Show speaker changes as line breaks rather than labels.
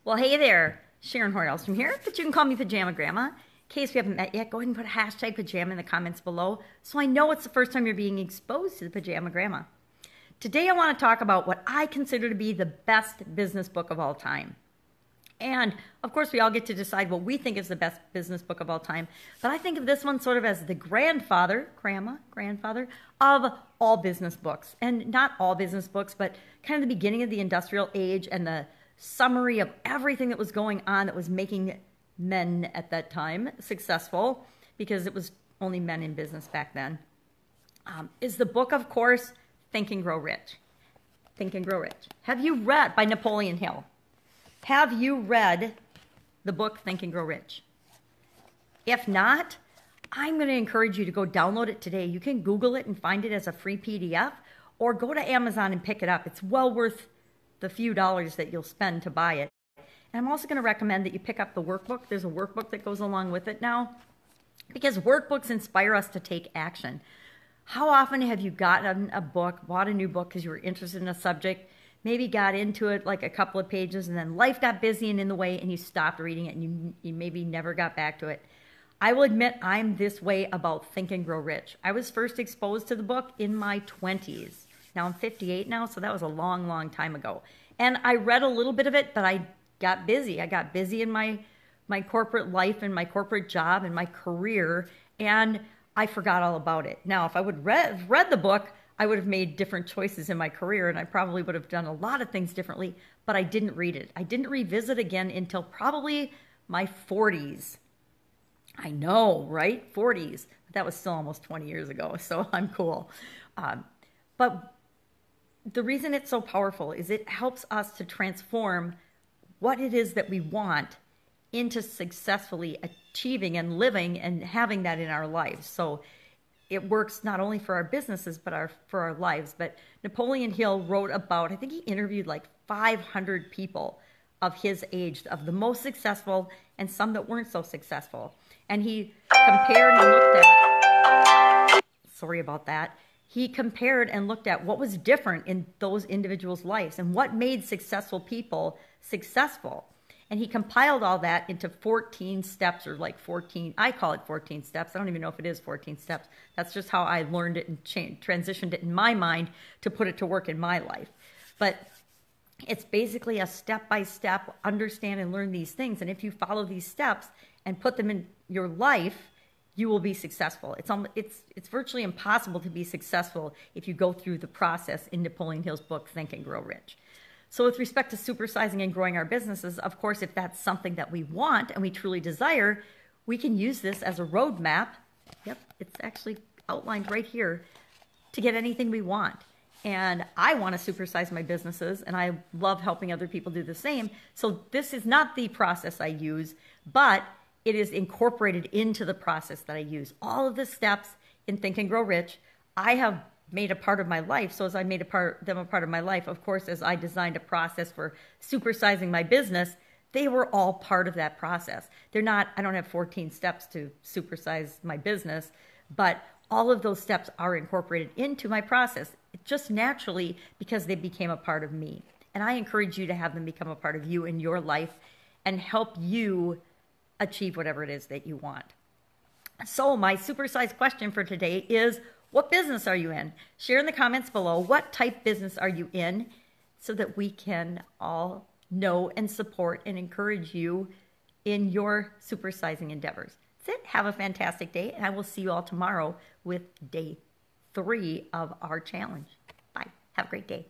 Well, hey there, Sharon Horne-Ellstrom here, but you can call me Pajama Grandma. In case we haven't met yet, go ahead and put a hashtag pajama in the comments below so I know it's the first time you're being exposed to the Pajama Grandma. Today I want to talk about what I consider to be the best business book of all time. And of course we all get to decide what we think is the best business book of all time, but I think of this one sort of as the grandfather of all business books. And not all business books, but kind of the beginning of the industrial age and the summary of everything that was going on that was making men at that time successful, because it was only men in business back then, is the book, of course, Think and Grow Rich. Think and Grow Rich. Have you read, by Napoleon Hill, have you read the book Think and Grow Rich? If not, I'm going to encourage you to go download it today. You can Google it and find it as a free PDF, or go to Amazon and pick it up. It's well worth the few dollars that you'll spend to buy it. And I'm also going to recommend that you pick up the workbook. There's a workbook that goes along with it now, because workbooks inspire us to take action. How often have you gotten a book, bought a new book because you were interested in a subject, maybe got into it like a couple of pages, and then life got busy and in the way, and you stopped reading it, and you maybe never got back to it? I will admit I'm this way about Think and Grow Rich. I was first exposed to the book in my 20s. Now I'm 58 now, so that was a long, long time ago. And I read a little bit of it, but I got busy. I got busy in my corporate life and my corporate job and my career, and I forgot all about it. Now, if I would have read the book, I would have made different choices in my career, and I probably would have done a lot of things differently, but I didn't read it. I didn't revisit again until probably my 40s. I know, right? 40s. That was still almost 20 years ago, so I'm cool. But the reason it's so powerful is it helps us to transform what it is that we want into successfully achieving and living and having that in our lives. So it works not only for our businesses, but for our lives. But Napoleon Hill wrote about, I think he interviewed like 500 people of his age, of the most successful and some that weren't so successful. And he compared and looked at, sorry about that, he compared and looked at what was different in those individuals' lives and what made successful people successful. And he compiled all that into 14 steps, or like 14, I call it 14 steps. I don't even know if it is 14 steps. That's just how I learned it and transitioned it in my mind to put it to work in my life. But it's basically a step-by-step, understand and learn these things. And if you follow these steps and put them in your life, you will be successful. It's virtually impossible to be successful if you go through the process in Napoleon Hill's book, Think and Grow Rich. So with respect to supersizing and growing our businesses, of course, if that's something that we want and we truly desire, we can use this as a roadmap. Yep, it's actually outlined right here, to get anything we want. And I want to supersize my businesses, and I love helping other people do the same. So this is not the process I use, but it is incorporated into the process that I use. All of the steps in Think and Grow Rich, I have made a part of my life. So as I made them a part of my life, of course, as I designed a process for supersizing my business, they were all part of that process. They're not, I don't have 14 steps to supersize my business, but all of those steps are incorporated into my process, just naturally, because they became a part of me. And I encourage you to have them become a part of you in your life and help you achieve whatever it is that you want. So my supersized question for today is, what business are you in? Share in the comments below, what type business are you in, so that we can all know and support and encourage you in your supersizing endeavors. That's it. Have a fantastic day, and I will see you all tomorrow with day 3 of our challenge. Bye. Have a great day.